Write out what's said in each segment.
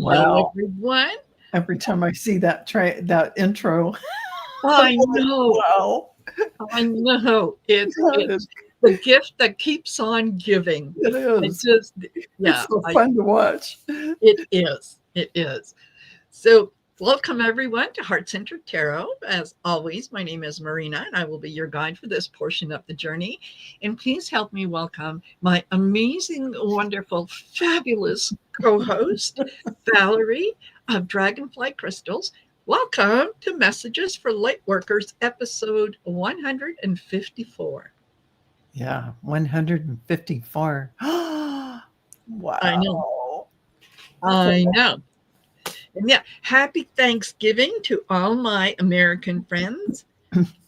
Hello, Wow. everyone. Every time I see that intro, I'm I like, know, wow. I know. It's It, the gift that keeps on giving. it I is. just, It's yeah, so fun to watch. it is. It is. So, welcome everyone to Heart Centered Tarot. As always, my name is Marina, and I will be your guide for this portion of the journey. And please help me welcome my amazing, wonderful, fabulous co-host, Valerie of Dragonfly Crystals. Welcome to Messages for Lightworkers, episode 154. Yeah, 154. I know, Wow. So, I know. And yeah, happy Thanksgiving to all my American friends,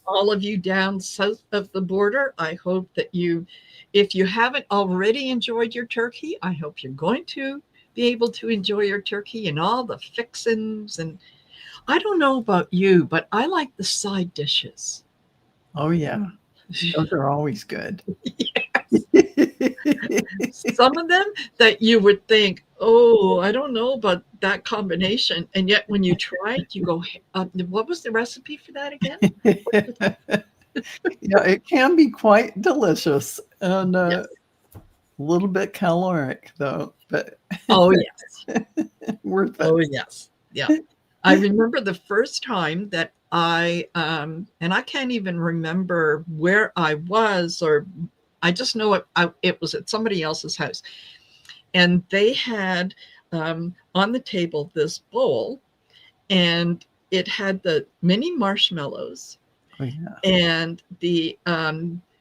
all of you down south of the border. I hope that if you haven't already enjoyed your turkey, I hope you're going to be able to enjoy your turkey and all the fixins. And I don't know about you, but I like the side dishes. oh, yeah. Those are always good. Some of them that you would think, oh, I don't know about that combination. And yet when you try it, you go, what was the recipe for that again? Yeah, it can be quite delicious and Yes. a little bit caloric, though, but Oh, yes. worth it. Oh, yes. Yeah. I remember the first time that and I can't even remember where I was, or I just know it was at somebody else's house. And they had on the table this bowl, and it had the mini marshmallows Oh, yeah. and the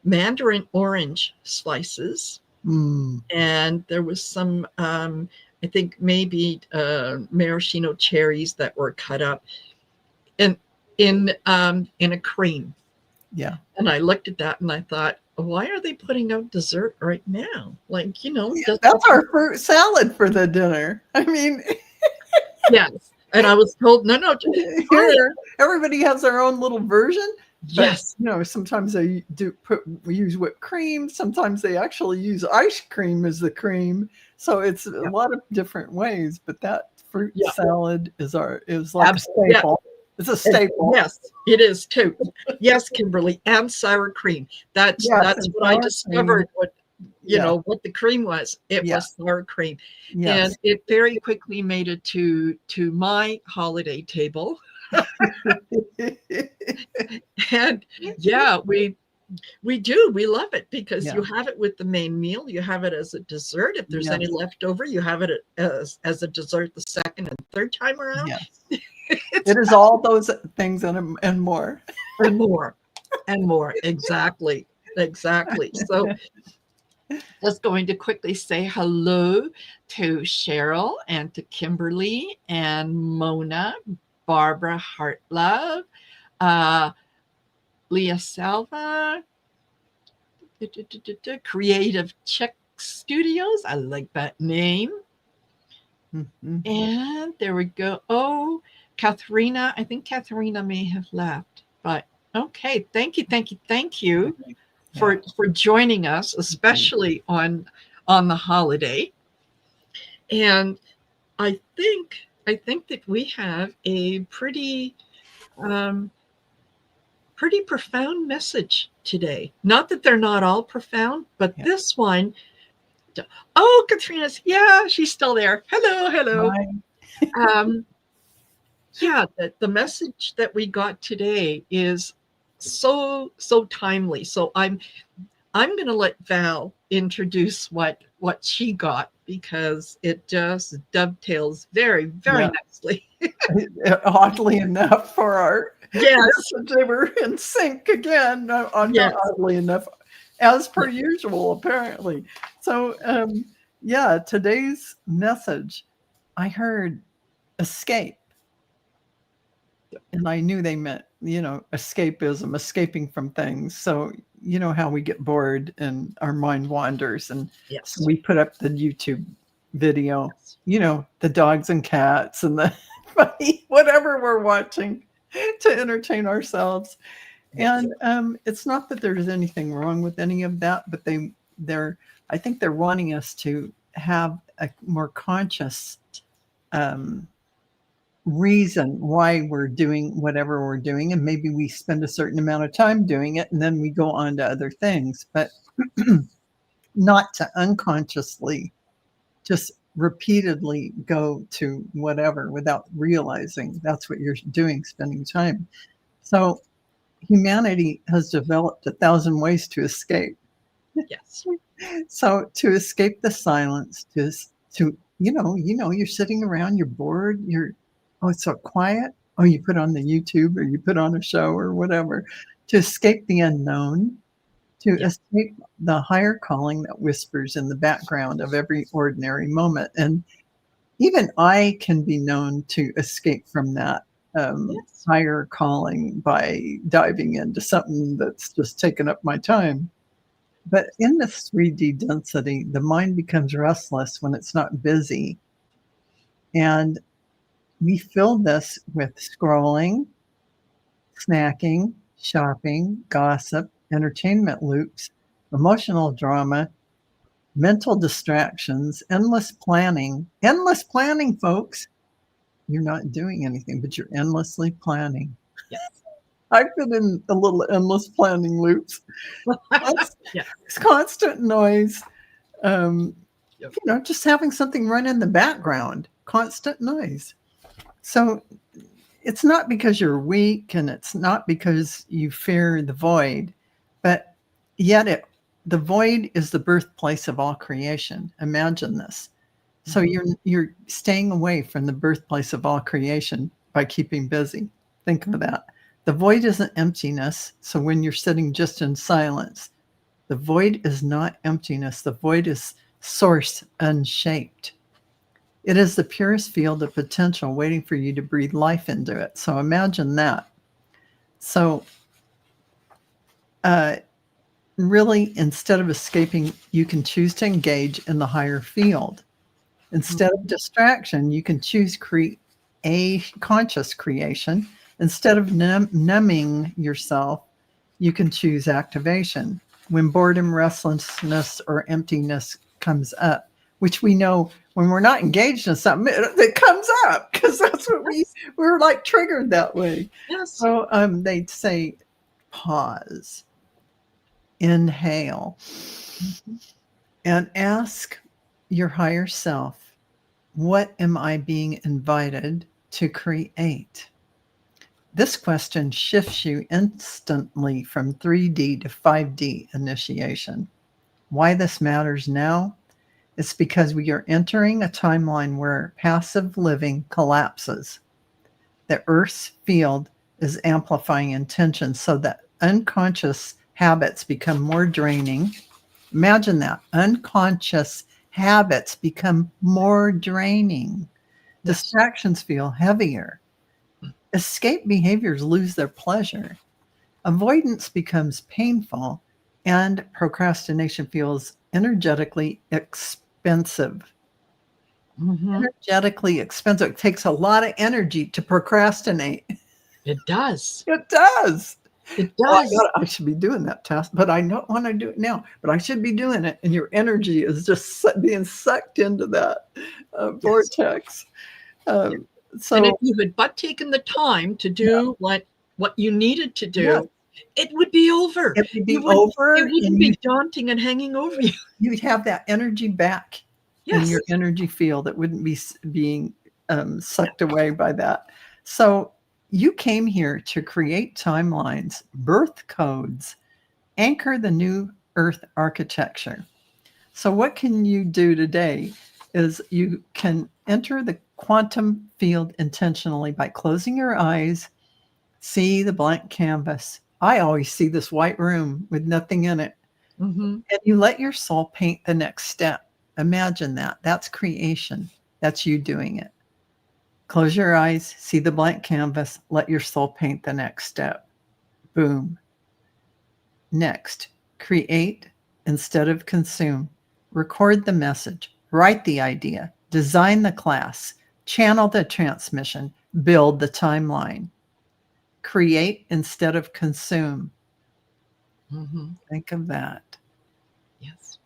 mandarin orange slices. Mm, And there was some, I think maybe maraschino cherries that were cut up and in a cream. yeah. And I looked at that and I thought, why are they putting out dessert right now? Like, Yeah, that's our fruit salad for the dinner. I mean, yes. And I was told, no, no, try it. here everybody has their own little version, but Yes. sometimes they we use whipped cream. Sometimes they actually use ice cream as the cream. So it's a Yeah. lot of different ways. But that fruit Yeah. salad is like a Yeah. staple. It's a staple. Yes, it is too. Yes, Kimberly, and sour cream. That's Yes, that's and what I sour cream. discovered. Yeah, What the cream was. It yeah, was sour cream, and yes. it very quickly made it to my holiday table. And yeah, we love it because Yeah, you have it with the main meal. You have it as a dessert. If there's any yes, left over, you have it as a dessert the second and third time around. yes. It's It is all those things and more. and more and more. Exactly. Exactly. So just going to quickly say hello to Cheryl and to Kimberly and Mona, Barbara Hartlove, uh, Leah Salva, Creative Chick Studios. I like that name. Mhm. And there we go. Oh, Katharina. I think Katharina may have left, but okay. Thank you. Thank you. Thank you Yeah. for joining us, especially on the holiday. And I think that we have a um, pretty profound message today. Not that they're not all profound, but Yeah. this one. Oh, Katrina's, yeah, she's still there. Hello, hello. Bye. Um, yeah, the message that we got today is so timely. So I'm going to let Val introduce what she got, because it just dovetails very, very Yeah. nicely. Oddly enough, for our Yes, they were in sync again. No, yes, not oddly enough, as per usual, apparently. So, yeah, today's message, I heard escape, and I knew they meant, escapism, escaping from things. So, you know how we get bored and our mind wanders, and so yes, we put up the YouTube video, yes, the dogs and cats and the funny whatever we're watching to entertain ourselves. yes, And it's not that there's anything wrong with any of that, but they're I think they're wanting us to have a more conscious reason why we're doing whatever we're doing, and maybe we spend a certain amount of time doing it and then we go on to other things, but not to unconsciously just repeatedly go to whatever without realizing that's what you're doing, spending time. So humanity has developed 1,000 ways to escape. Yes. So to escape the silence, to you're sitting around, you're bored, oh, it's so quiet. Oh, you put on the YouTube or you put on a show or whatever to escape the unknown, to Yeah. escape the higher calling that whispers in the background of every ordinary moment. And even I can be known to escape from that Yes. higher calling by diving into something that's just taken up my time. But in this 3D density, the mind becomes restless when it's not busy. And we fill this with scrolling, snacking, shopping, gossip, entertainment loops, emotional drama, mental distractions, endless planning. Endless planning, folks. You're not doing anything, but you're endlessly planning. Yes. I've been in a little endless planning loops. Yeah. It's constant noise. Um, Yep. just having something run in the background, constant noise. So it's not because you're weak and it's not because you fear the void, but yet the void is the birthplace of all creation. Imagine this. So you're staying away from the birthplace of all creation by keeping busy. Think of that. The void isn't emptiness. So when you're sitting just in silence, the void is not emptiness. The void is source unshaped. It is the purest field of potential waiting for you to breathe life into it. So imagine that. So really, instead of escaping, you can choose to engage in the higher field. Instead of distraction, you can choose a conscious creation. Instead of numbing yourself, you can choose activation. When boredom, restlessness, or emptiness comes up, which we know when we're not engaged in something, it comes up because that's what we're like triggered that way. Yes. So they'd say, pause, inhale, and ask your higher self, what am I being invited to create? This question shifts you instantly from 3D to 5D initiation. Why this matters now? It's because we are entering a timeline where passive living collapses. The Earth's field is amplifying intention so that unconscious habits become more draining. Imagine that. Unconscious habits become more draining. Yes. Distractions feel heavier. Escape behaviors lose their pleasure. Avoidance becomes painful, and procrastination feels energetically expensive. Energetically expensive. It takes a lot of energy to procrastinate. It does. It does. It Oh, does. I should be doing that task, but I don't want to do it now. But I should be doing it, and your energy is just being sucked into that vortex. So, and if you had but taken the time to do what you needed to do, it would be over. It would be over. It wouldn't be daunting and hanging over you. You'd have that energy back in your energy field. It wouldn't be being sucked away by that. So you came here to create timelines, birth codes, anchor the new Earth architecture. So what can you do today is you can enter the quantum field intentionally by closing your eyes, see the blank canvas. I always see this white room with nothing in it. And you let your soul paint the next step. Imagine that. That's creation. That's you doing it. Close your eyes, see the blank canvas, let your soul paint the next step. Boom. Next, create instead of consume. Record the message, write the idea, design the class, channel the transmission, build the timeline. Create instead of consume. Think of that. Yes.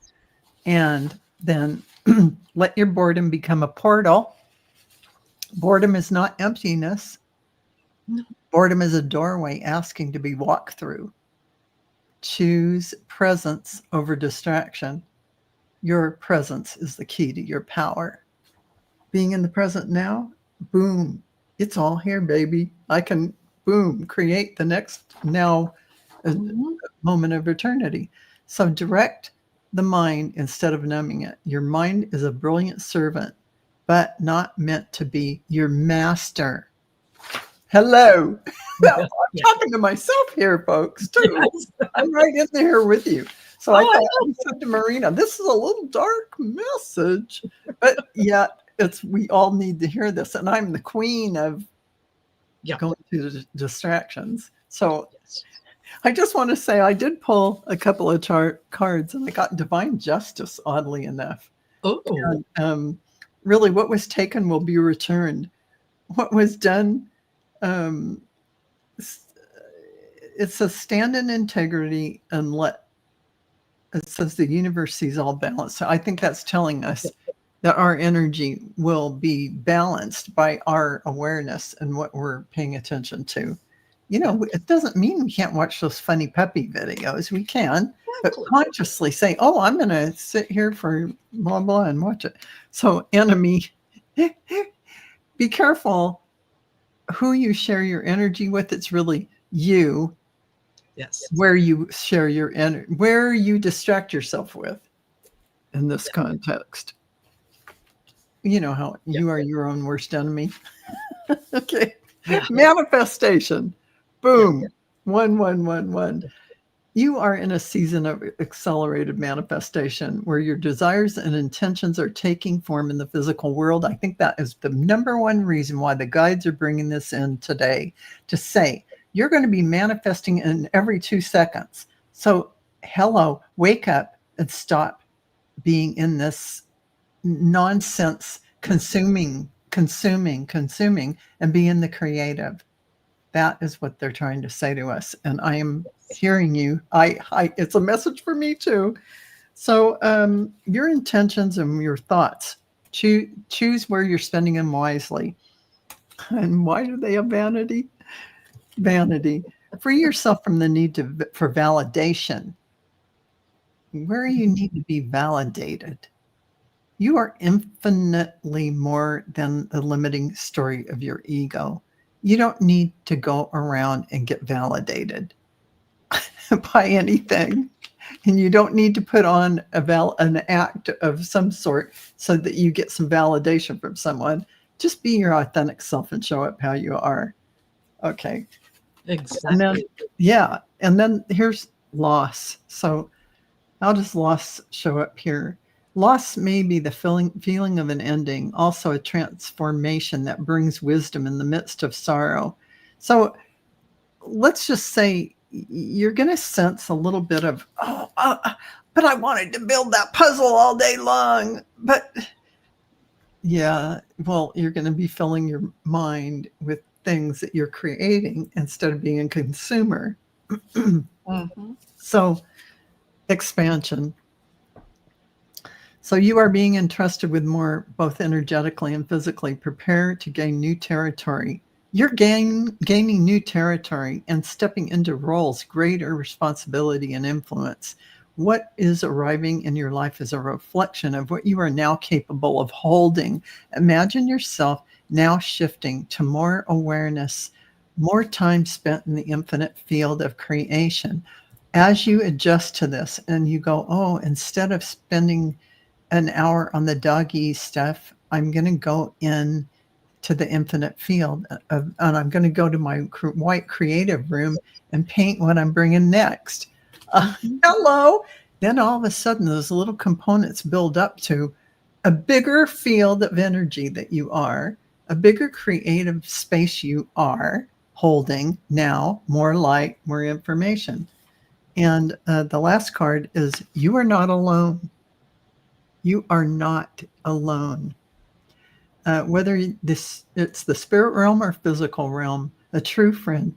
And then let your boredom become a portal. Boredom is not emptiness. No. Boredom is a doorway asking to be walked through. Choose presence over distraction. Your presence is the key to your power. Being in the present now, boom, it's all here, baby. I can, boom, create the next now moment of eternity. So direct the mind instead of numbing it. Your mind is a brilliant servant, but not meant to be your master. Hello. I'm talking to myself here, folks, too. Yes. I'm right in there with you. So I thought I said to Marina, this is a little dark message, but yet we all need to hear this. And I'm the queen of going through the distractions. So I just want to say I did pull a couple of cards and I got divine justice, oddly enough. Oh. And, really, what was taken will be returned. What was done, it says stand in integrity and it says the universe sees all balance. So I think that's telling us that our energy will be balanced by our awareness and what we're paying attention to. You know, it doesn't mean we can't watch those funny puppy videos. We can, but consciously say, oh, I'm going to sit here for blah, blah, and watch it. So enemy, be careful who you share your energy with. It's really you. Yes. Where you share your energy, where you distract yourself with in this context. You know how you are your own worst enemy. Okay. Manifestation. Boom. 1, 1, 1, 1. You are in a season of accelerated manifestation where your desires and intentions are taking form in the physical world. I think that is the number one reason why the guides are bringing this in today, to say you're going to be manifesting in every 2 seconds. So, hello, wake up and stop being in this nonsense, consuming, and be in the creative. That is what they're trying to say to us. And I am hearing you. It's a message for me too. So your intentions and your thoughts, choose where you're spending them wisely. And why do they have vanity? Vanity. Free yourself from the need for validation. Where you need to be validated. You are infinitely more than the limiting story of your ego. You don't need to go around and get validated by anything. And you don't need to put on an act of some sort so that you get some validation from someone. Just be your authentic self and show up how you are. Okay. Exactly. And then here's loss. So how does loss show up here? Loss may be the feeling of an ending, also a transformation that brings wisdom in the midst of sorrow. So let's just say you're going to sense a little bit of, but I wanted to build that puzzle all day long. But you're going to be filling your mind with things that you're creating instead of being a consumer. So expansion. So you are being entrusted with more, both energetically and physically. Prepare to gain new territory. You're gaining new territory and stepping into roles, greater responsibility and influence. What is arriving in your life is a reflection of what you are now capable of holding. Imagine yourself now shifting to more awareness, more time spent in the infinite field of creation. As you adjust to this and you go, instead of spending an hour on the doggy stuff, I'm going to go in to the infinite field and I'm going to go to my white creative room and paint what I'm bringing next. Hello. Then all of a sudden, those little components build up to a bigger field of energy that you are, a bigger creative space you are holding now, more light, more information. And the last card is you are not alone. You are not alone. Whether it's the spirit realm or physical realm, a true friend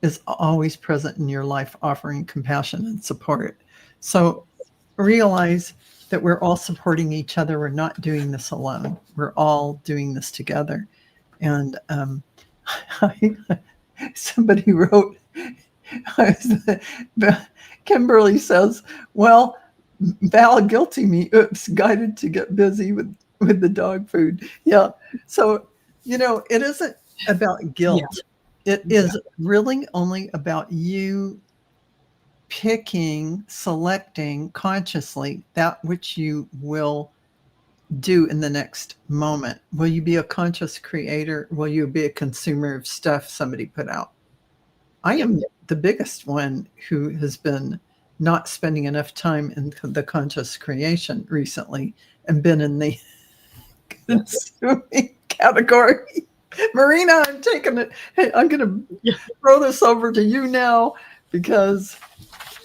is always present in your life, offering compassion and support. So realize that we're all supporting each other. We're not doing this alone. We're all doing this together. And somebody wrote, Kimberly says, well, Val guilty me, oops, guided to get busy with the dog food. Yeah. So, it isn't about guilt. Yeah. It is really only about you selecting consciously that which you will do in the next moment. Will you be a conscious creator? Will you be a consumer of stuff somebody put out? I am the biggest one who has been not spending enough time in the conscious creation recently and been in the consuming category. Marina, I'm taking it. Hey, I'm going to throw this over to you now because,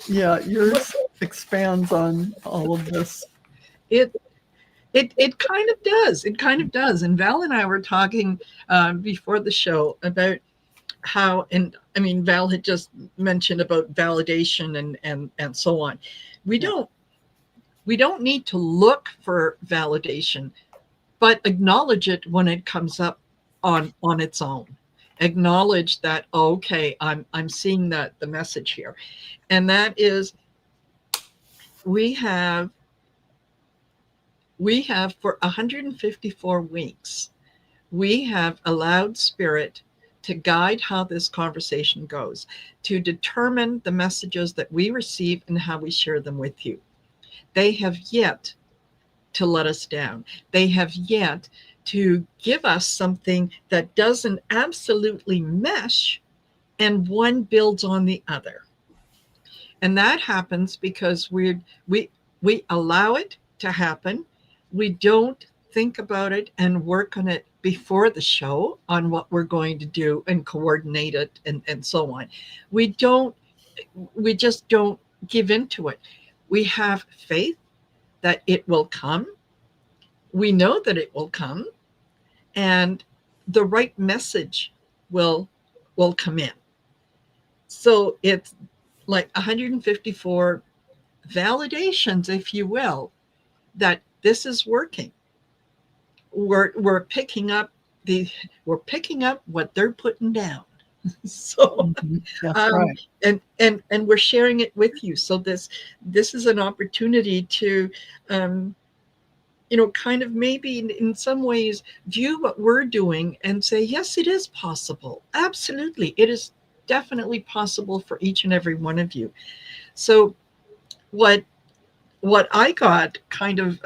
yours expands on all of this. It kind of does. It kind of does. And Val and I were talking before the show about how, and I mean, Val had just mentioned about validation and so on. We don't need to look for validation, but acknowledge it when it comes up on its own. Acknowledge that, okay, I'm seeing the message here. And that is, we have for 154 weeks, we have allowed Spirit to guide how this conversation goes, to determine the messages that we receive and how we share them with you. They have yet to let us down. They have yet to give us something that doesn't absolutely mesh and one builds on the other. And that happens because we allow it to happen. We don't think about it and work on it before the show on what we're going to do and coordinate it and so on. We just don't give into it. We have faith that it will come. We know that it will come, and the right message will come in. So it's like 154 validations, if you will, that this is working. We're picking up what they're putting down. So That's right. and we're sharing it with you. So this is an opportunity to kind of maybe in some ways view what we're doing and say, yes, it is possible. Absolutely. It is definitely possible for each and every one of you. So what I got kind of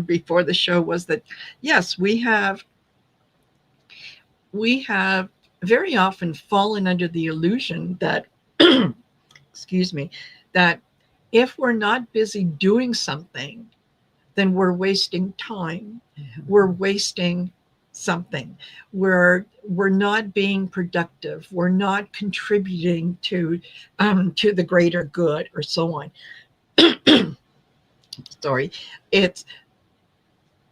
before the show was that, yes, we have very often fallen under the illusion that, excuse me, that if we're not busy doing something, then we're wasting time. We're wasting something. We're not being productive. We're not contributing to the greater good, or so on. Sorry, it's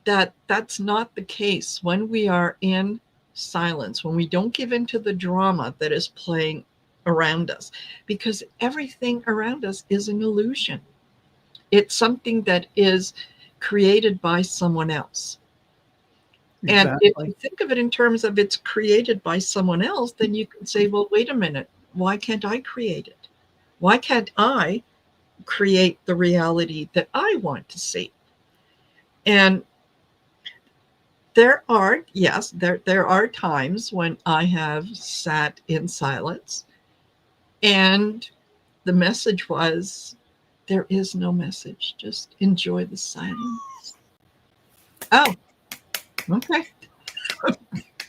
that's not the case when we are in silence, when we don't give into the drama that is playing around us, because everything around us is an illusion. It's something that is created by someone else. Exactly. And if you think of it in terms of it's created by someone else, then you can say, well, wait a minute, why can't I create it? Why can't I create the reality that I want to see? And there are times when I have sat in silence and the message was, there is no message, just enjoy the silence. Oh, okay.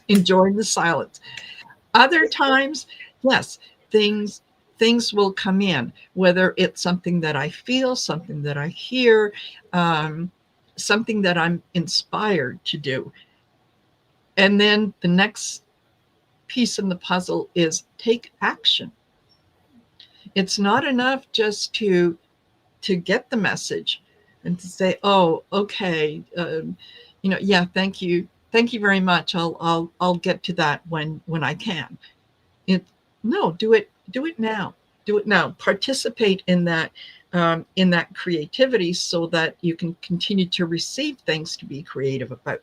Enjoying the silence. Other times, yes, things will come in, whether it's something that I feel, something that I hear, something that I'm inspired to do. And then the next piece in the puzzle is take action. It's not enough just to get the message and to say, oh, okay, yeah, thank you very much. I'll get to that when I can. No, do it now. Do it now. Participate in that creativity so that you can continue to receive things to be creative about.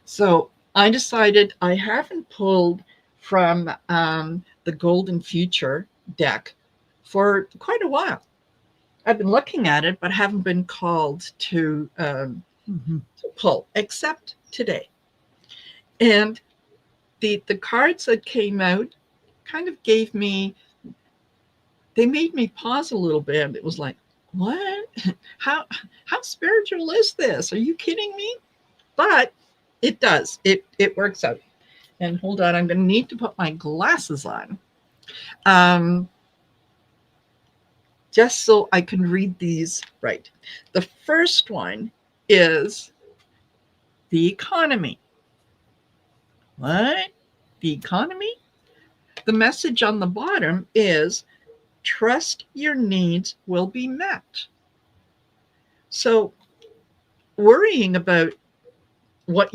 So I decided I haven't pulled from the Golden Future deck for quite a while. I've been looking at it, but haven't been called to pull, except today. And the cards that came out kind of they made me pause a little bit. It was like, what? How spiritual is this? Are you kidding me? But it does. It works out. And hold on, I'm going to need to put my glasses on. Just so I can read these right. The first one is the economy. What? The economy? The message on the bottom is trust your needs will be met. So worrying about what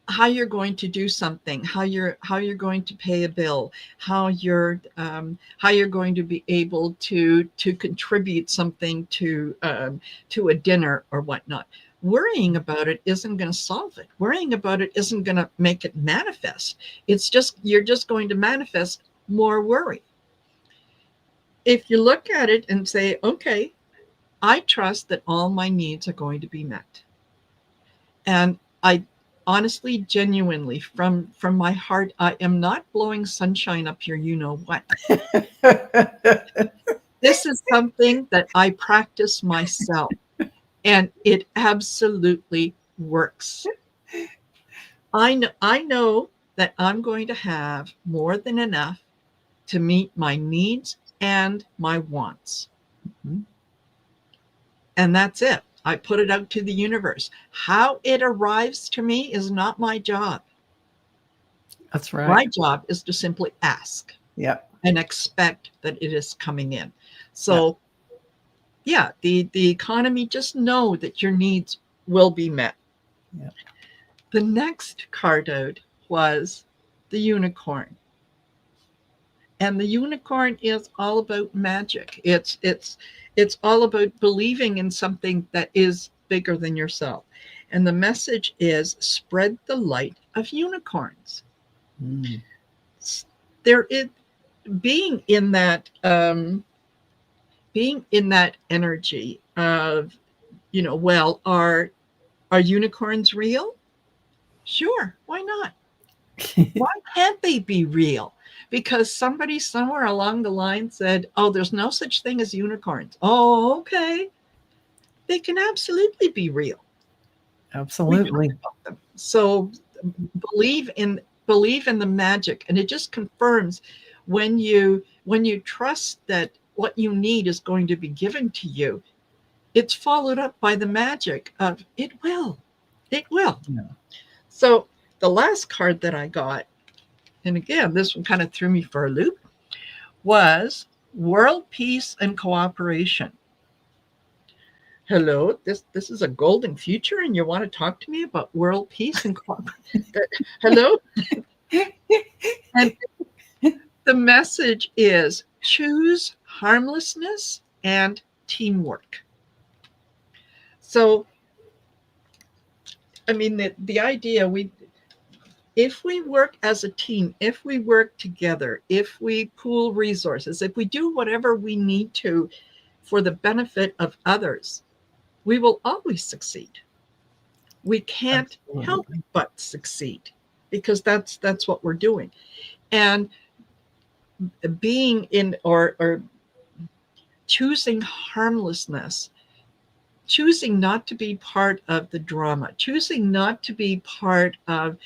how you're going to do something, how you're going to pay a bill, how you're going to be able to contribute something to a dinner or whatnot. Worrying about it isn't going to solve it. Worrying about it isn't going to make it manifest. You're just going to manifest more worry. If you look at it and say, okay, I trust that all my needs are going to be met. And I honestly, genuinely, from my heart, I am not blowing sunshine up here, you know what. This is something that I practice myself, and it absolutely works. I know that I'm going to have more than enough to meet my needs and my wants. Mm-hmm. And that's it. I put it out to the universe. How it arrives to me is not my job. That's right. My job is to simply ask. Yep. And expect that it is coming in. So, yeah, the economy, just know that your needs will be met. Yep. The next card out was the unicorn. And the unicorn is all about magic. It's all about believing in something that is bigger than yourself. And the message is spread the light of unicorns. Mm. There is being in that energy of, well, are unicorns real? Sure, why not? Why can't they be real? Because somebody somewhere along the line said, oh, there's no such thing as unicorns. Oh, okay. They can absolutely be real. Absolutely. So believe in the magic, and it just confirms when you trust that what you need is going to be given to you, it's followed up by the magic of it will. Yeah. So the last card that I got, and again, this one kind of threw me for a loop, was world peace and cooperation. Hello, this is a golden future, and you want to talk to me about world peace and cooperation? Hello? And the message is choose harmlessness and teamwork. So, I mean, the idea, if we work as a team, if we work together, if we pool resources, if we do whatever we need to for the benefit of others, we will always succeed. We can't help but succeed, because that's what we're doing. And being in or choosing harmlessness, choosing not to be part of the drama, choosing not to be part of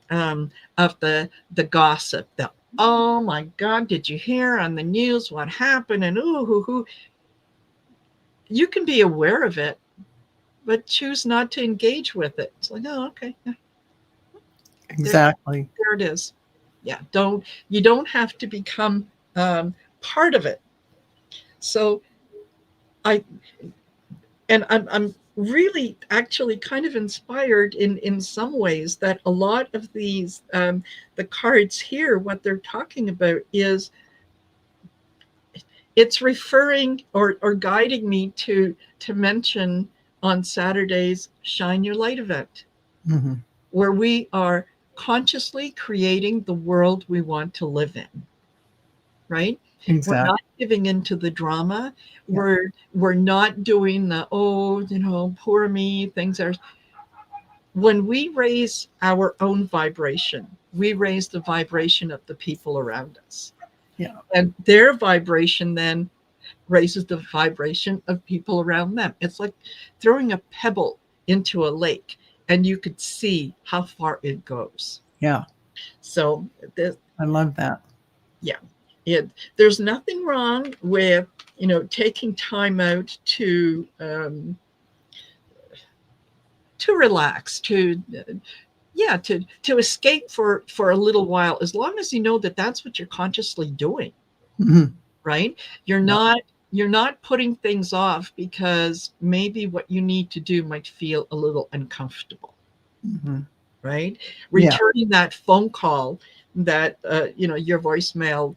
the gossip, the oh my God, did you hear on the news what happened? And ooh. You can be aware of it, but choose not to engage with it. It's like, oh, okay. Yeah. Exactly. There it is. Yeah. You don't have to become part of it. So I'm really actually kind of inspired in some ways that a lot of these, the cards here, what they're talking about is it's referring or guiding me to mention on Saturday's Shine Your Light event. Mhm. where we are consciously creating the world we want to live in, right? We're Exactly. not giving into the drama. Yeah. We're not doing the, oh, poor me, things are. When we raise our own vibration, we raise the vibration of the people around us. Yeah. And their vibration then raises the vibration of people around them. It's like throwing a pebble into a lake and you could see how far it goes. Yeah. So, I love that. yeah, there's nothing wrong with, taking time out to relax, to escape for a little while, as long as you know that that's what you're consciously doing, Mhm. right? You're Yeah. not you're not putting things off because maybe what you need to do might feel a little uncomfortable, Mhm. right? Yeah. Returning that phone call that your voicemail,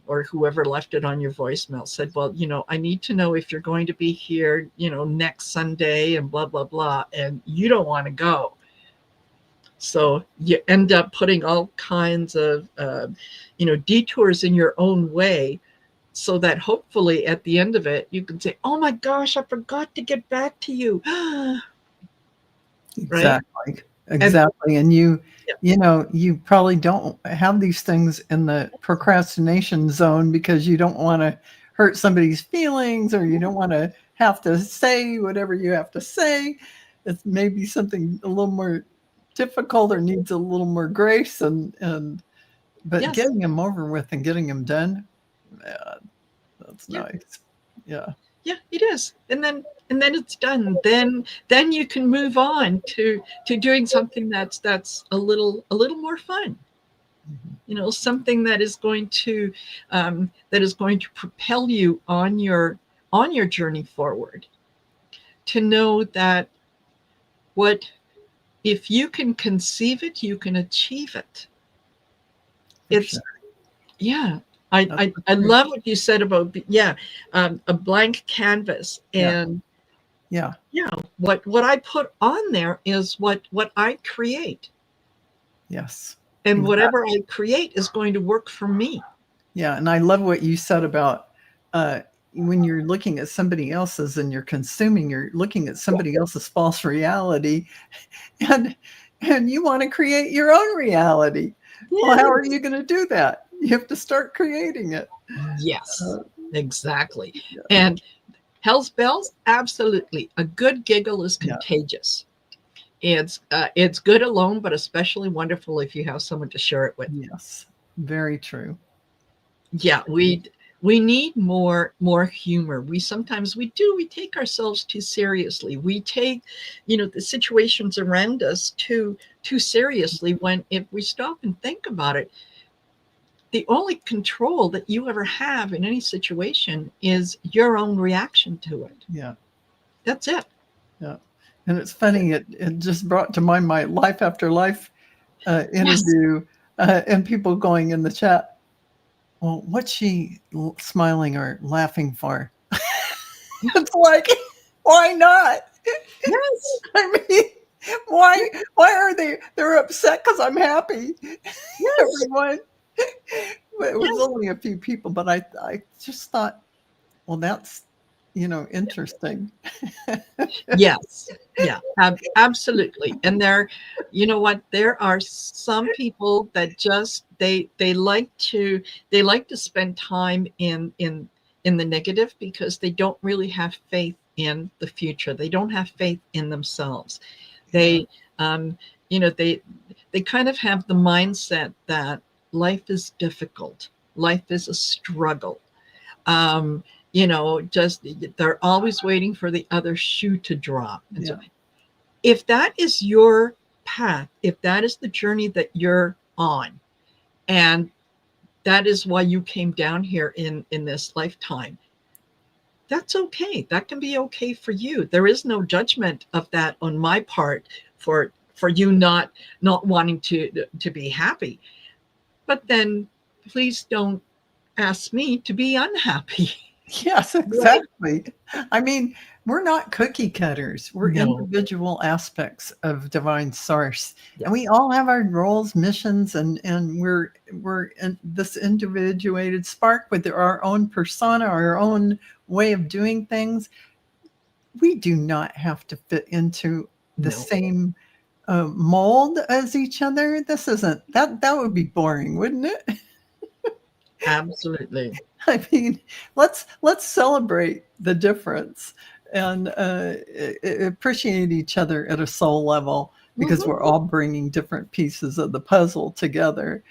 or whoever left it on your voicemail said, well, I need to know if you're going to be here, next Sunday and blah blah blah, and you don't want to go. So you end up putting all kinds of detours in your own way, so that hopefully at the end of it you can say, oh my gosh, I forgot to get back to you. Right. Exactly. And Exactly. And yeah, you probably don't have these things in the procrastination zone because you don't want to hurt somebody's feelings, or you don't want to have to say whatever you have to say. It's maybe something a little more difficult or needs a little more grace, but yes, getting them over with and getting them done, yeah, that's yeah, nice. Yeah. yeah, it is. And then it's done. Then you can move on to doing something that's a little more fun. Mhm. Something that is going to propel you on your journey forward. To know that what if you can conceive it, you can achieve it. For It's sure. Yeah. I, That's I, the I truth. love what you said about, a blank canvas. Yeah. And Yeah. what I put on there is what I create. Yes. And Exactly. whatever I create is going to work for me. Yeah, and I love what you said about uh, when you're looking at somebody else's and you're looking at Yeah. somebody else's false reality, and you want to create your own reality. Well, how are Yes. you going to do that? You have to start creating it. Yes, Uh, exactly. yeah, And hell's bells, absolutely. A good giggle is yeah, contagious. It's good alone, but especially wonderful if you have someone to share it with. yes, very true. Yeah, we need more humor. We take ourselves too seriously. We take the situations around us too seriously, when if we stop and think about it, the only control that you ever have in any situation is your own reaction to it. Yeah, That's it. yeah. And it's funny. It just brought to mind my Life After Life Yes. interview, and people going in the chat. Well, what's she smiling or laughing for? It's like, why not? Yes. I mean, why are they're upset because I'm happy? Yes. Everyone. It was Yes. only a few people, but I just thought, well, that's interesting. Yes. Yeah, absolutely. And you know what? There are some people that just they like to spend time in the negative, because they don't really have faith in the future. They don't have faith in themselves. Yeah, They um they kind of have the mindset that life is difficult. Life is a struggle. Just they're always waiting for the other shoe to drop. And so yeah, if that is your path, if that is the journey that you're on, and that is why you came down here in this lifetime, that's okay. That can be okay for you. There is no judgment of that on my part for you not wanting to be happy. But then please don't ask me to be unhappy. yes, Right. exactly. I mean, we're not cookie cutters. We're No. individual aspects of divine source. Yes. And we all have our roles, missions, and we're in this individuated spark with our own persona, our own way of doing things. We do not have to fit into the No. same mold as each other. This isn't that would be boring, wouldn't it? Absolutely. I mean, let's celebrate the difference and appreciate each other at a soul level, because we're all bringing different pieces of the puzzle together.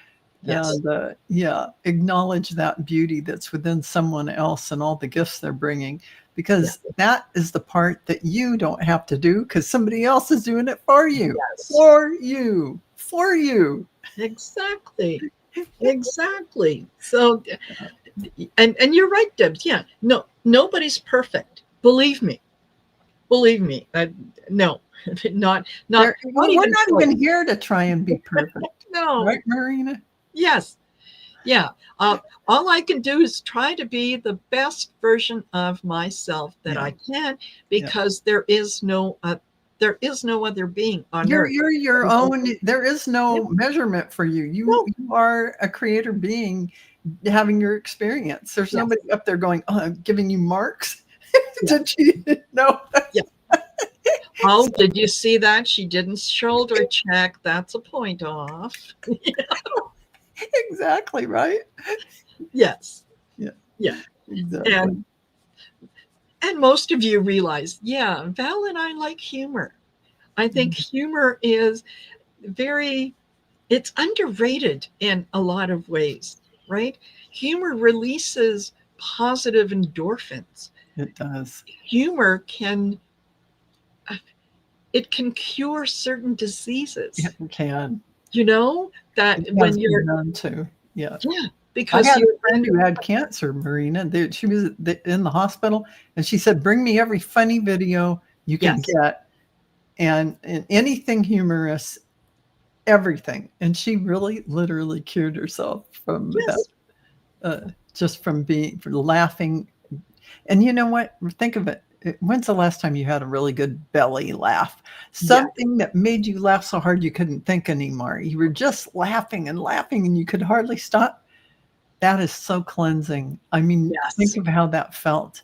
Yes. And acknowledge that beauty that's within someone else and all the gifts they're bringing, because that is the part that you don't have to do, because somebody else is doing it for you. Yes. For you. Exactly. Exactly. So, and you're right, Debs. Yeah. No, nobody's perfect. Believe me. No, not. We're not even here to try and be perfect. No. Right, Marina? Yes. Yeah. All I can do is try to be the best version of myself that I can, because there is no other being on earth. You're your own. There is no measurement for you. You are a creator being having your experience. There's nobody up there going, "Oh, I'm giving you marks." Did you know? Yeah. Oh, did you see that? She didn't shoulder check. That's a point off. Exactly, right? Yes. Yeah. Exactly. And most of you realize, Val and I like humor. I think humor is it's underrated in a lot of ways, right? Humor releases positive endorphins. It does. Humor can cure certain diseases. It can. You know, that when you're done too. Yeah. Because I had a friend who had cancer, Marina. She was in the hospital, and she said, "Bring me every funny video you can get, and anything humorous, everything." And she really, literally cured herself from that, just from laughing. And you know what? Think of it. When's the last time you had a really good belly laugh? Something that made you laugh so hard you couldn't think anymore. You were just laughing and laughing, and you could hardly stop. That is so cleansing. I mean, think of how that felt.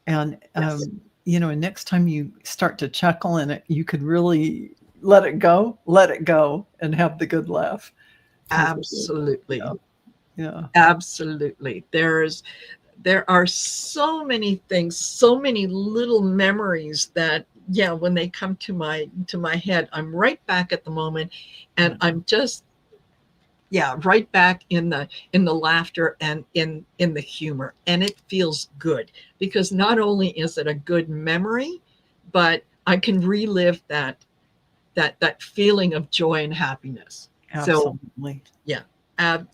And, and next time you start to chuckle in it, you could really let it go, and have the good laugh. Absolutely. Yeah. Absolutely. There are so many things, so many little memories that, when they come to my head, I'm right back at the moment, and I'm just, right back in the laughter and in the humor. And it feels good, because not only is it a good memory, but I can relive that feeling of joy and happiness. Absolutely. So,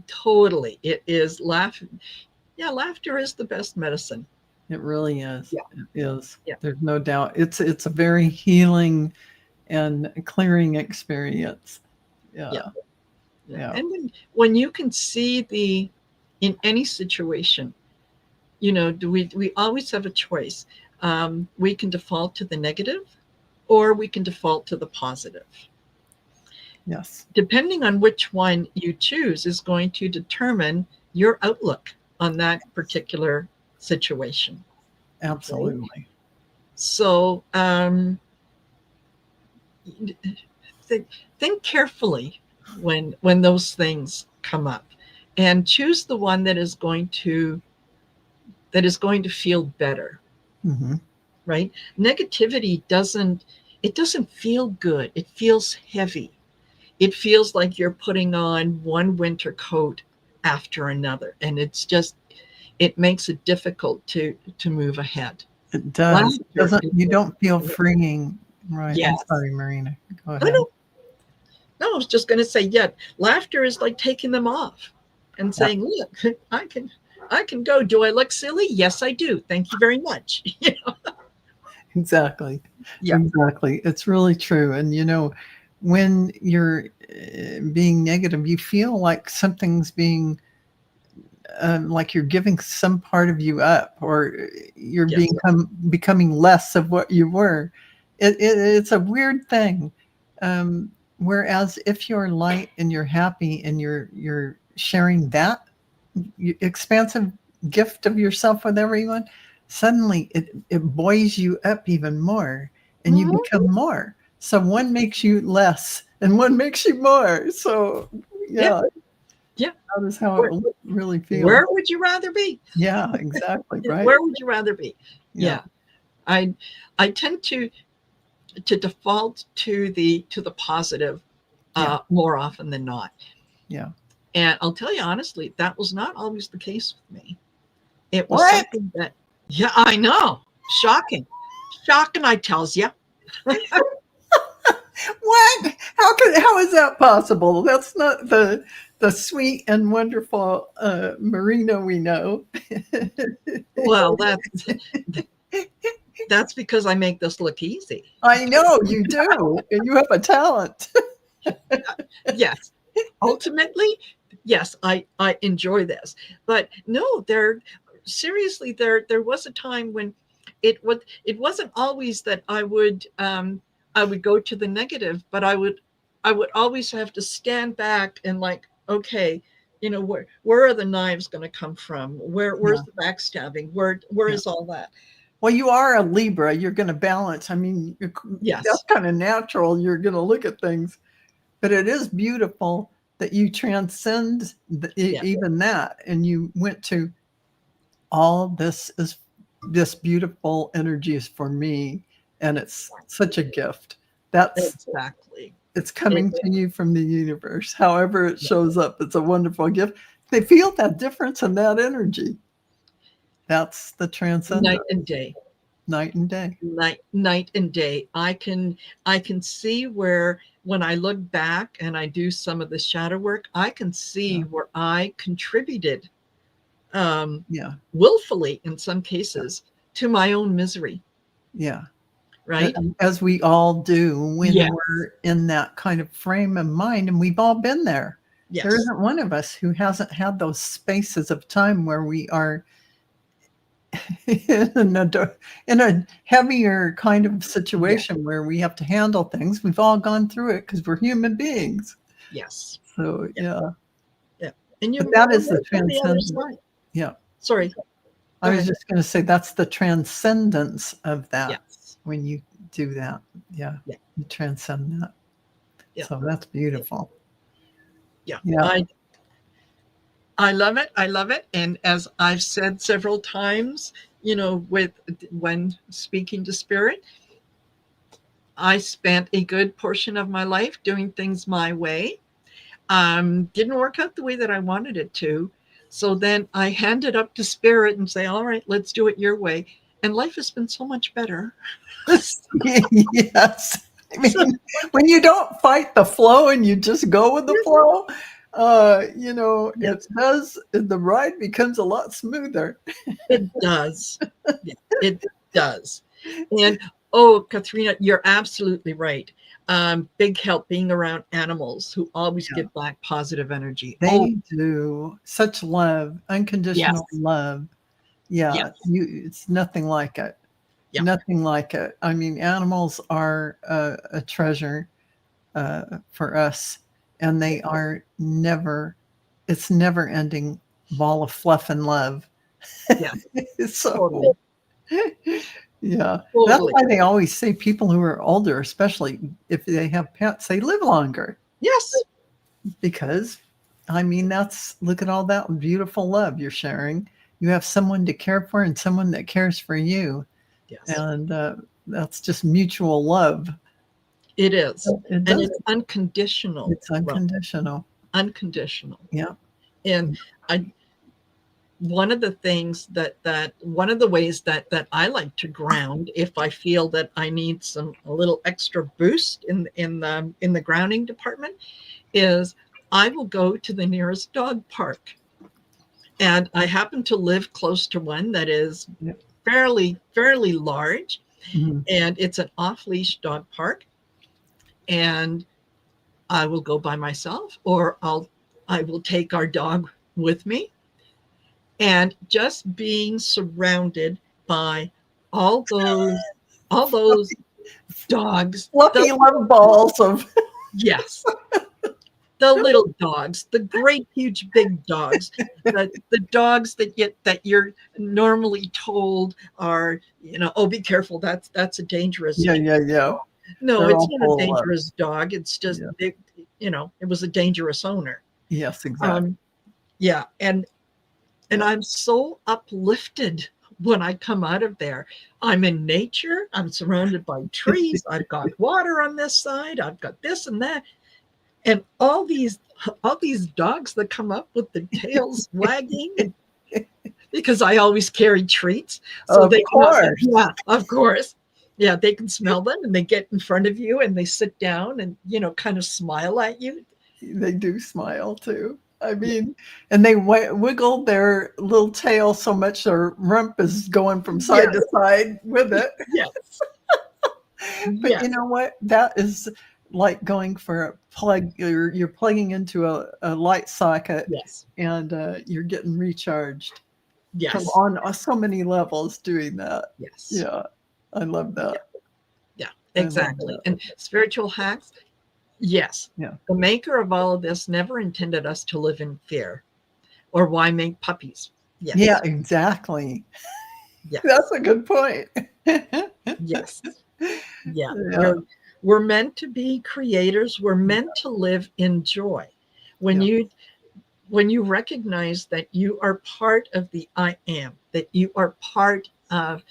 totally. It is laughter is the best medicine. It really is. Yeah. It is. Yeah. There's no doubt. It's a very healing and clearing experience. Yeah. And when you can see in any situation, we always have a choice. We can default to the negative, or we can default to the positive. Yes. Depending on which one you choose is going to determine your outlook on that particular situation. Absolutely. Okay? So think carefully when those things come up, and choose the one that is going to feel better. Mm-hmm. Right? Negativity doesn't feel good. It feels heavy. It feels like you're putting on one winter coat after another, and it makes it difficult to move ahead. It does. You don't feel freeing. Right. Yes. I'm sorry, Marina. Go ahead. No, I was just going to say, laughter is like taking them off and saying, look, I can go. Do I look silly? Yes, I do. Thank you very much. Exactly. Yeah. Exactly. It's really true. And, when you're being negative, you feel like something's being like you're giving some part of you up, or you're Yes. becoming less of what you were. It's a weird thing. Whereas if you're light and you're happy and you're sharing that expansive gift of yourself with everyone, suddenly it buoys you up even more, and you become more. So one makes you less and one makes you more. So yeah, yeah. that is how it really feels. Where would you rather be? Yeah, exactly. Right. Where would you rather be? Yeah. I tend to default to the positive more often than not. Yeah. And I'll tell you honestly, that was not always the case with me. It was What? something that, yeah, I know. Shocking. Shocking, I tells you. What? How is that possible? That's not the sweet and wonderful Marina we know. Well, that's because I make this look easy. I know you do, and you have a talent. Yes. Ultimately, yes, I enjoy this. But no, seriously, there was a time when it wasn't always that I would go to the negative, but I would always have to stand back and like, okay, where are the knives going to come from? Where's the backstabbing? Where is all that? Well, you are a Libra. You're going to balance. I mean, Yes. That's kind of natural. You're going to look at things, but it is beautiful that you transcend even that, and you went to all this beautiful energy is for me, and it's such a gift. That's exactly. It's coming to you from the universe. However it shows up, it's a wonderful gift. They feel that difference in that energy. That's the transcendence. Night and day. Night and day. Night and day. I can see where, when I look back and I do some of the shadow work, I can see where I contributed willfully in some cases to my own misery. Yeah. Right. As we all do when we're in that kind of frame of mind, and we've all been there. Yes. There isn't one of us who hasn't had those spaces of time where we are in a heavier kind of situation where we have to handle things. We've all gone through it because we're human beings. Yes. So yeah. And but that is the transcendence. Yeah. Sorry. I was just going to say that's the transcendence of that. Yes. When you do that, you transcend that. So that's beautiful. Yeah. I love it. I love it. And as I've said several times, when speaking to spirit, I spent a good portion of my life doing things my way. Didn't work out the way that I wanted it to. So then I hand it up to spirit and say, all right, let's do it your way. And life has been so much better. Yes. I mean, when you don't fight the flow and you just go with the flow, it does, the ride becomes a lot smoother. It does. It does. And oh, Katrina, you're absolutely right. Big help being around animals who always give back positive energy. They do. Such love, unconditional love. Yeah. It's nothing like it. Nothing like it. I mean, animals are a treasure for us, and they are it's never ending ball of fluff and love. Yeah. So, yeah. Totally. That's why they always say people who are older, especially if they have pets, they live longer. Yes. Because, I mean, look at all that beautiful love you're sharing. You have someone to care for and someone that cares for you. Yes. And that's just mutual love. It is. And it's unconditional. It's unconditional. Unconditional. Yeah. And one of the things one of the ways that I like to ground, if I feel that I need a little extra boost in the grounding department, is I will go to the nearest dog park. And I happen to live close to one that is fairly large. Mm-hmm. And it's an off-leash dog park. And I will go by myself, or I will take our dog with me. And just being surrounded by all those dogs, Fluffy love balls of yes, the little dogs, the great huge big dogs, the dogs that you're normally told are, oh, be careful, that's a dangerous. yeah. No, They're it's all not a full of dangerous dog. It's just yeah. it was a dangerous owner. Yes, exactly. Um, yeah, and I'm so uplifted when I come out of there. I'm in nature. I'm surrounded by trees. I've got water on this side. I've got this and that, and all these dogs that come up with the tails wagging, because I always carry treats, so Of they come up. course. Yeah, of course. Yeah, they can smell them, and they get in front of you, and they sit down, and kind of smile at you. They do smile too. I mean, and they wiggle their little tail so much their rump is going from side Yes, to side with it. yes, But you yes, know what? That is like going for a plug. You're plugging into a light socket, yes, and you're getting recharged from yes, on so many levels doing that. yes. Yeah, I love that. Yeah, I love exactly. that. And spiritual hacks, yes, Yeah. the maker of all of this never intended us to live in fear. Or why make puppies? Yeah, Yes, exactly. That's yes, a good point. yes, yeah. Yeah, We're meant to be creators. We're meant to live in joy. When yeah, you recognize that you are part of the I am, that you are part of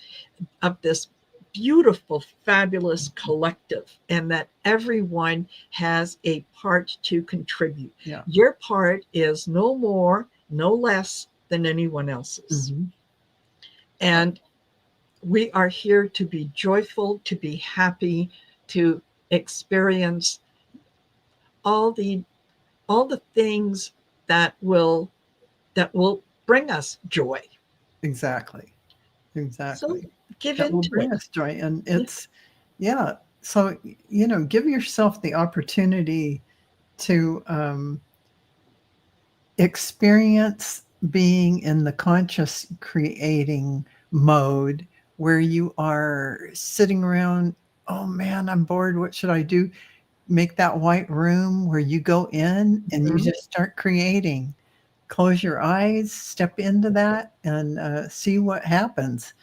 this beautiful, fabulous collective, and that everyone has a part to contribute. yeah. Your part is no more, no less than anyone else's. Mhm. And we are here to be joyful, to be happy, to experience all the all the things that will bring us joy. Exactly. So Exactly. give That will into bring it. us joy. And it's, yeah. So, give yourself the opportunity to experience being in the conscious creating mode where you are sitting around, oh man, I'm bored. What should I do? Make that white room where you go in and you Mhm. just start creating. Close your eyes, step into that, and see what happens.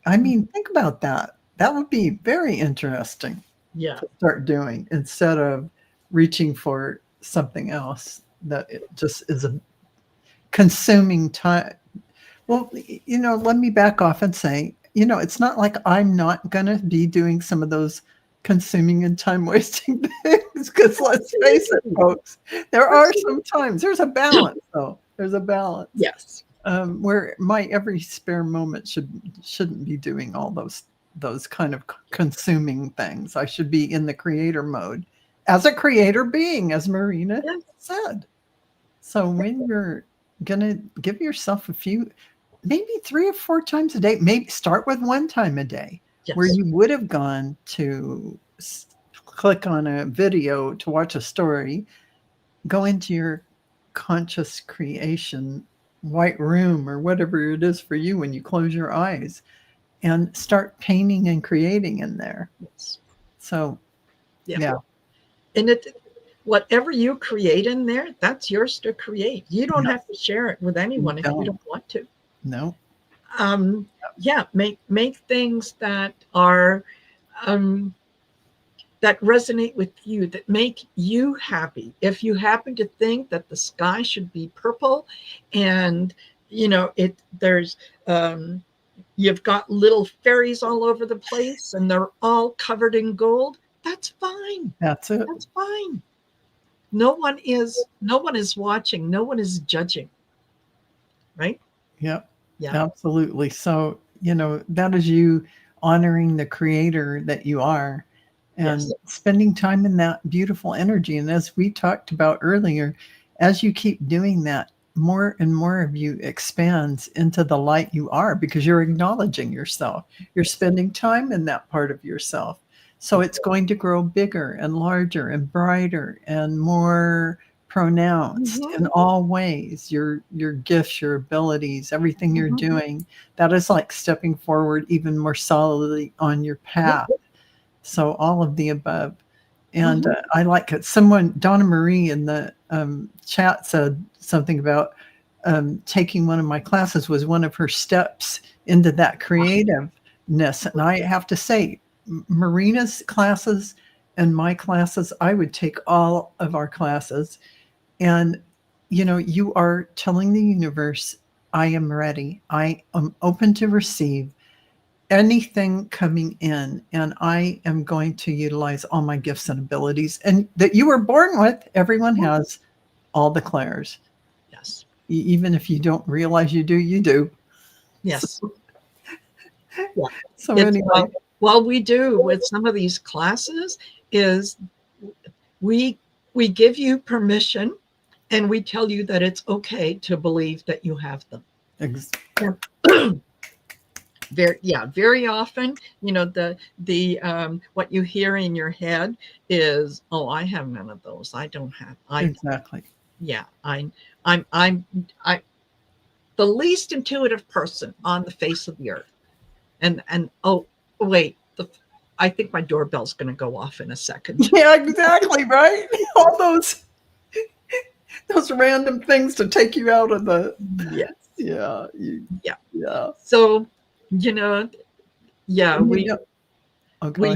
I mean, think about that. That would be very interesting Yeah. to start doing instead of reaching for something else that it just is a consuming time. Well, let me back off and say, it's not like I'm not going to be doing some of those consuming and time wasting things because let's face it, Absolutely. folks, there are Absolutely. some times there's a balance, though. There's a balance. Yes. Where my every spare moment shouldn't be doing all those kind of consuming things. I should be in the creator mode as a creator being, as Marina Yes. said. So when you're gonna give yourself a few, maybe 3 or 4 times a day, maybe start with 1 time a day, where Yes. you would have gone to click on a video to watch a story, go into your conscious creation white room or whatever it is for you when you close your eyes and start painting and creating in there. Yes. So, Yeah. yeah, And whatever you create in there, that's yours to create. You don't yeah, have to share it with you anyone if you don't. don't want to. No, Um, yeah, make things that are um, that resonate with you, that make you happy. If you happen to think that the sky should be purple, and there's you've got little fairies all over the place, and they're all covered in gold, that's fine. that's it. That's fine. No one is watching. No one is judging. Right? Yeah, Yeah. absolutely. So, that is you honoring the creator that you are Yes. and spending time in that beautiful energy. And as we talked about earlier, as you keep doing that, more and more of you expands into the light you are because you're acknowledging yourself. You're spending time in that part of yourself. So it's going to grow bigger and larger and brighter and more pronounced in all ways. Your gifts, your abilities, everything you're doing, that is like stepping forward even more solidly on your path. So all of the above. And I like it. Someone, Donna Marie in the chat said something about taking one of my classes was one of her steps into that creativeness. And I have to say, Marina's classes and my classes, I would take all of our classes. And, you know, you are telling the universe, I am ready. I am open to receive anything coming in, and I am going to utilize all my gifts and abilities and that you were born with. Everyone has all the clairs. Yes. Even if you don't realize you do, you do. Yes. So anyway. What we do with some of these classes is we give you permission and we tell you that it's okay to believe that you have them. Very often, you know, the what you hear in your head is, oh, I have none of those. I don't have. Exactly. Yeah, I'm the least intuitive person on the face of the earth. And oh wait, I think my doorbell's going to go off in a second. Yeah, exactly, right? All those random things to take you out of the yeah. So, you know, we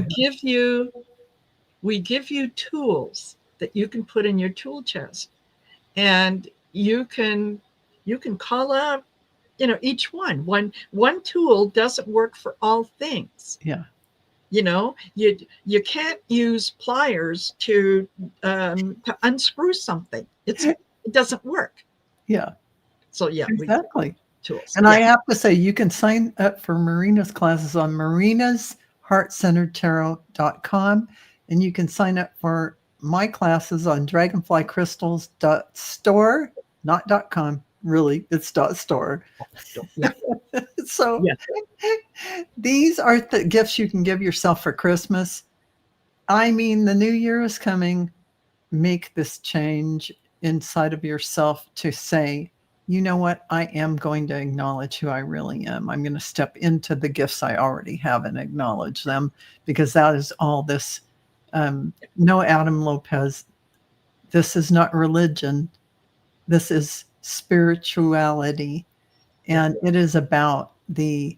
give you tools that you can put in your tool chest, and you can call up, you know, each one tool doesn't work for all things. Yeah. You know, you can't use pliers to unscrew something. It doesn't work. Yeah. So yeah, exactly. Tools. And I have to say, you can sign up for Marina's classes on marinasheartcenteredtarot.com, and you can sign up for my classes on dragonflycrystals.store, not .com. Really, it's .store. Yeah. So these are the gifts you can give yourself for Christmas. I mean, the new year is coming. Make this change inside of yourself to say, you know what? I am going to acknowledge who I really am. I'm going to step into the gifts I already have and acknowledge them, because that is all this. No, Adam Lopez, this is not religion. This is spirituality. And it is about the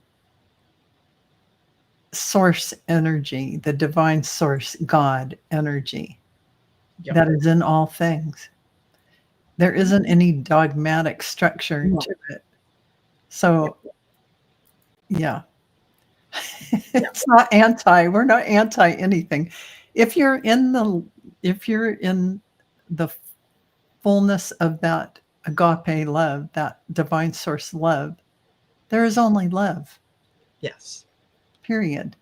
source energy, the divine source, God energy that is in all things. There isn't any dogmatic structure to it. So, yeah. It's not we're not anti anything. If you're in the fullness of that agape love, that divine source love, there is only love. Yes. Period.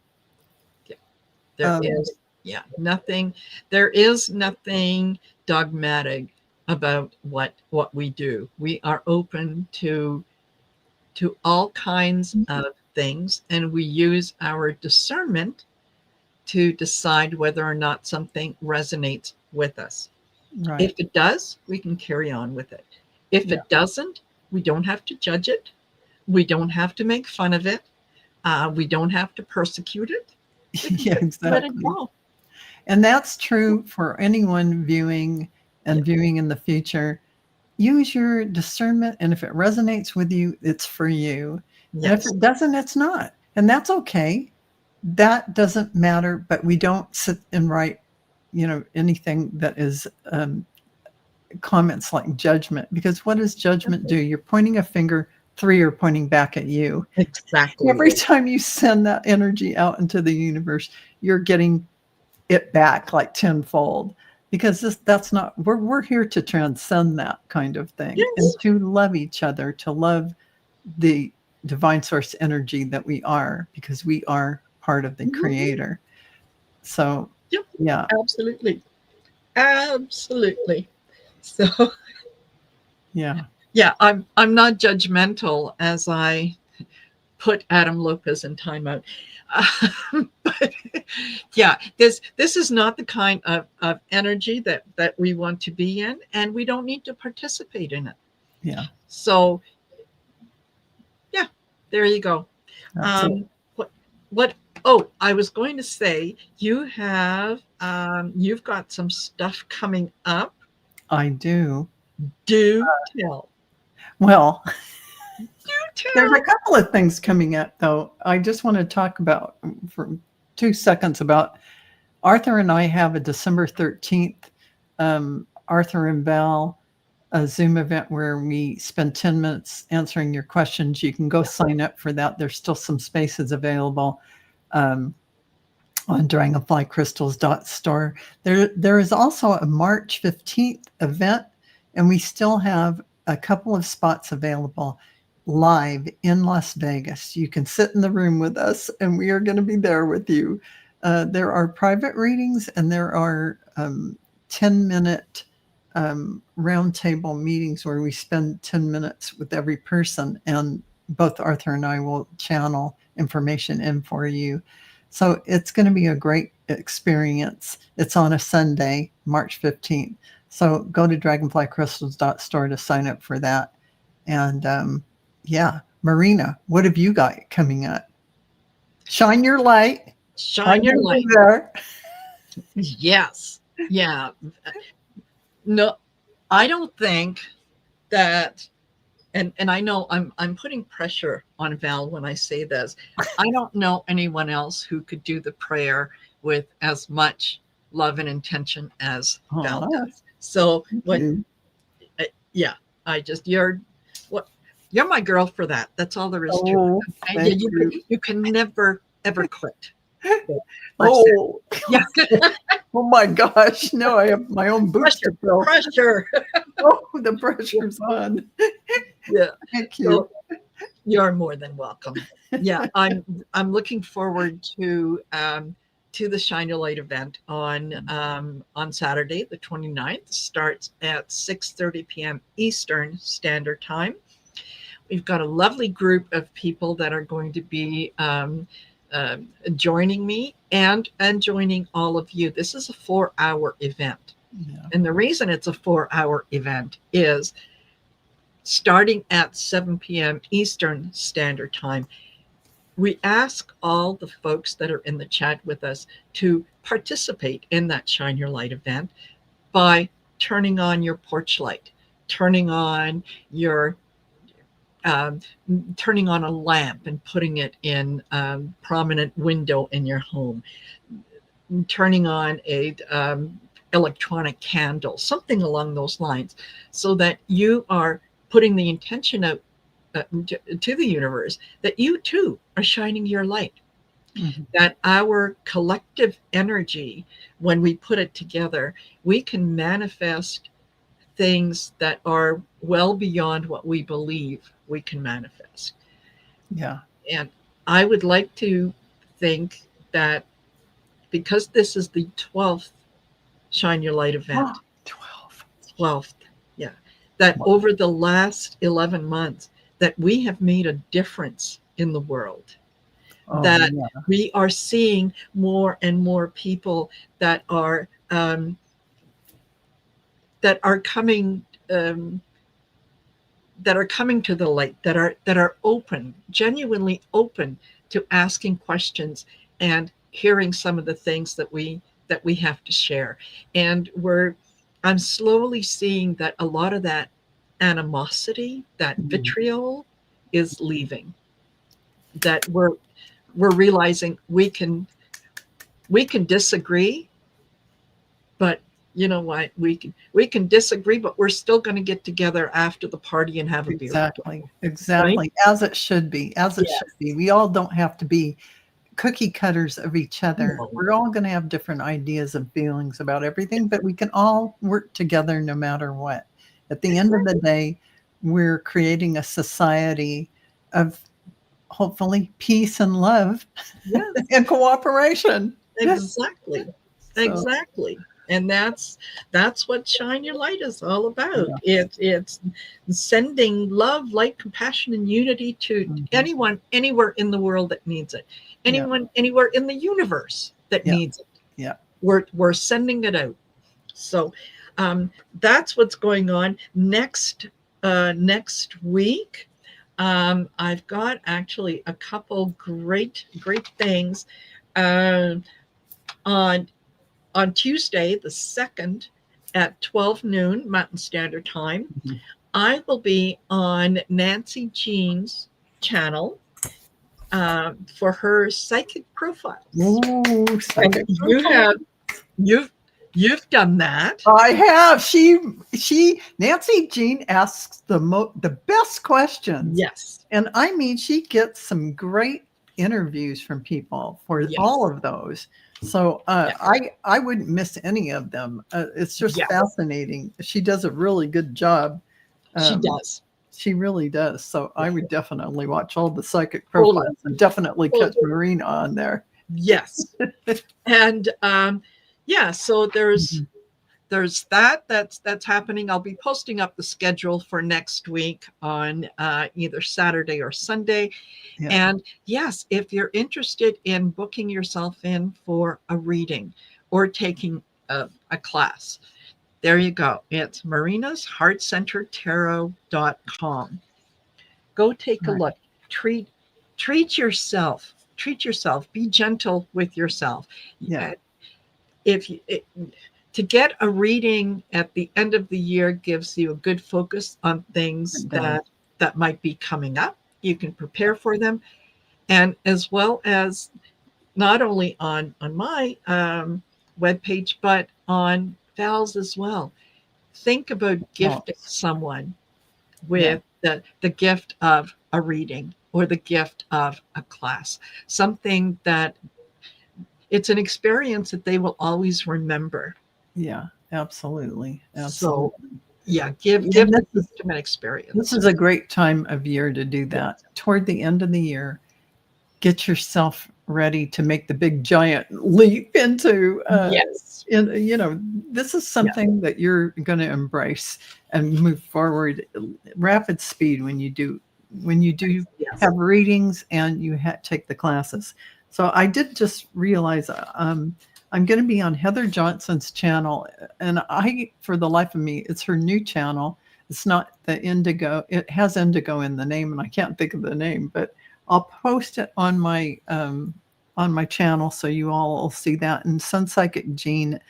There is nothing dogmatic about what we do. We are open to all kinds of things, and we use our discernment to decide whether or not something resonates with us. Right. If it does, we can carry on with it. If it doesn't, we don't have to judge it. We don't have to make fun of it. We don't have to persecute it. Yeah, exactly. Let it go. And that's true for anyone viewing in the future. Use your discernment, and if it resonates with you, it's for you. Yes. And if it doesn't, it's not. And that's okay. That doesn't matter, but we don't sit and write, you know, anything that is comments like judgment, because what does judgment do? You're pointing a finger, 3 are pointing back at you. Exactly. Every time you send that energy out into the universe, you're getting it back like tenfold, because that's not, we're here to transcend that kind of thing. Yes. And to love each other, to love the divine source energy that we are, because we are part of the creator. So yeah, absolutely. So yeah, I'm not judgmental as I put Adam Lopez in timeout. But yeah, this is not the kind of energy that we want to be in, and we don't need to participate in it. Yeah. So yeah, there you go. That's it. What oh, I was going to say you've got some stuff coming up. I do. Do tell. Well, Do there's tell. a couple of things coming up, though. I just want to talk about for 2 seconds about Arthur and I have a December 13th, Arthur and Val, a Zoom event where we spend 10 minutes answering your questions. You can go sign up for that. There's still some spaces available on dragonflycrystals.store. There is also a March 15th event, and we still have a couple of spots available live in Las Vegas. You can sit in the room with us, and we are going to be there with you. There are private readings, and there are 10-minute roundtable meetings where we spend 10 minutes with every person, and both Arthur and I will channel information in for you. So it's going to be a great experience. It's on a Sunday, March 15th. So go to dragonflycrystals.store to sign up for that. And yeah, Marina, what have you got coming up? Shine your light. Shine your light. There. Yes. Yeah. No, I don't think that, and I know I'm putting pressure on Val when I say this. I don't know anyone else who could do the prayer with as much love and intention as Val does. So when, yeah, you're my girl for that. That's all there is to it. You can never ever quit. Oh, yeah. Oh my gosh. No, I have my own booster pill. Pressure. Oh, the pressure's on. Yeah. Thank you. So, you're more than welcome. Yeah, I'm looking forward to the Shine Your Light event on Saturday, the 29th. Starts at 6:30 p.m. Eastern Standard Time. We've got a lovely group of people that are going to be joining me and joining all of you. This is a 4-hour event. Yeah. And the reason it's a 4-hour event is starting at 7 p.m. Eastern Standard Time. We ask all the folks that are in the chat with us to participate in that Shine Your Light event by turning on your porch light, turning on your turning on a lamp and putting it in a prominent window in your home, turning on a electronic candle, something along those lines, so that you are putting the intention out to the universe that you too are shining your light. Mm-hmm. That our collective energy, when we put it together, we can manifest things that are well beyond what we believe we can manifest. Yeah. And I would like to think that because this is the 12th Shine Your Light event, 12th, yeah, that over the last 11 months, that we have made a difference in the world. That we are seeing more and more people that are coming to the light, that are open, genuinely open to asking questions and hearing some of the things that we have to share. And I'm slowly seeing that a lot of that animosity, that vitriol is leaving. That we're realizing we can disagree, but you know what? We can disagree, but we're still going to get together after the party and have a beer. Exactly. Right? As it should be. Should be. We all don't have to be cookie cutters of each other. No. We're all going to have different ideas and feelings about everything, but we can all work together no matter what. At the end of the day, we're creating a society of hopefully peace and love and cooperation. Exactly. So. Exactly. And that's what Shine Your Light is all about. Yeah. It's sending love, light, compassion, and unity to anyone, anywhere in the world that needs it. Anyone, anywhere in the universe that needs it. Yeah. We're sending it out. So that's what's going on next week. I've got actually a couple great things on Tuesday, the 2nd at 12 noon Mountain Standard Time. I will be on Nancy Jean's channel for her psychic profiles. Ooh, psychic You've done that. I have. Nancy Jean asks the best questions. Yes. And I mean, she gets some great interviews from people for all of those. So I wouldn't miss any of them. It's just fascinating. She does a really good job. She does. She really does. So I would definitely watch all the psychic profiles and definitely catch Marina on there. Yes. And so there's that's happening. I'll be posting up the schedule for next week on either Saturday or Sunday. Yeah. And yes, if you're interested in booking yourself in for a reading or taking a class, there you go. It's marinasheartcenteredtarot.com. Go take a look. Treat yourself. Treat yourself. Be gentle with yourself. Yeah. To get a reading at the end of the year gives you a good focus on things that might be coming up. You can prepare for them, and as well as not only on my webpage, but on Val's as well. Think about gifting someone with the gift of a reading or the gift of a class, something that it's an experience that they will always remember. Yeah, absolutely. So, give them an experience. This is a great time of year to do that. Toward the end of the year, get yourself ready to make the big giant leap into. This is something that you're going to embrace and move forward rapid speed when you do have readings and you take the classes. So I did just realize I'm going to be on Heather Johnson's channel, and for the life of me, it's her new channel. It's not the Indigo. It has Indigo in the name, and I can't think of the name, but I'll post it on my channel so you all will see that. And Sun Psychic Jean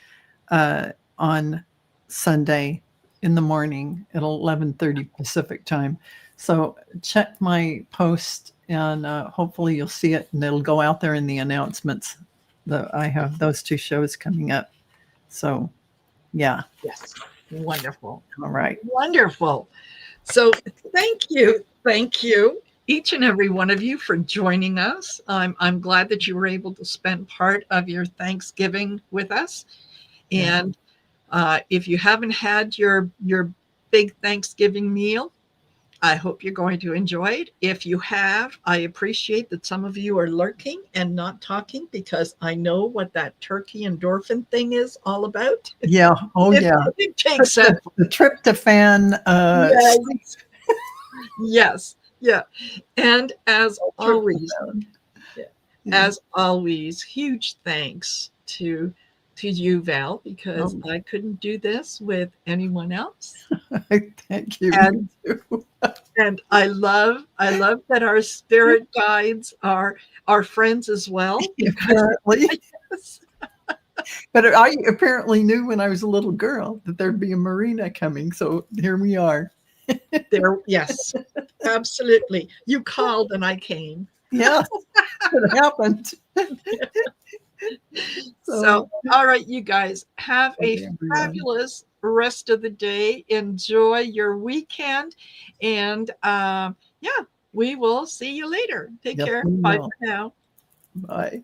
on Sunday in the morning at 11:30 Pacific time. So check my post, and hopefully you'll see it, and it'll go out there in the announcements that I have those two shows coming up. So, yeah. Yes. Wonderful. All right. Wonderful. So thank you, each and every one of you, for joining us. I'm glad that you were able to spend part of your Thanksgiving with us. And if you haven't had your big Thanksgiving meal, I hope you're going to enjoy it. If you have, I appreciate that some of you are lurking and not talking, because I know what that turkey endorphin thing is all about. Yeah. Oh, It takes the tryptophan. Yes. Yeah. And as always, huge thanks to you, Val, because I couldn't do this with anyone else. Thank you. And I love that our spirit guides are our friends as well. Apparently. But I apparently knew when I was a little girl that there'd be a Marina coming. So here we are. Yes, absolutely. You called and I came. Yeah, it happened. So, all right, you guys, have a fabulous rest of the day. Enjoy your weekend. And we will see you later. Take care. Bye for now. Bye.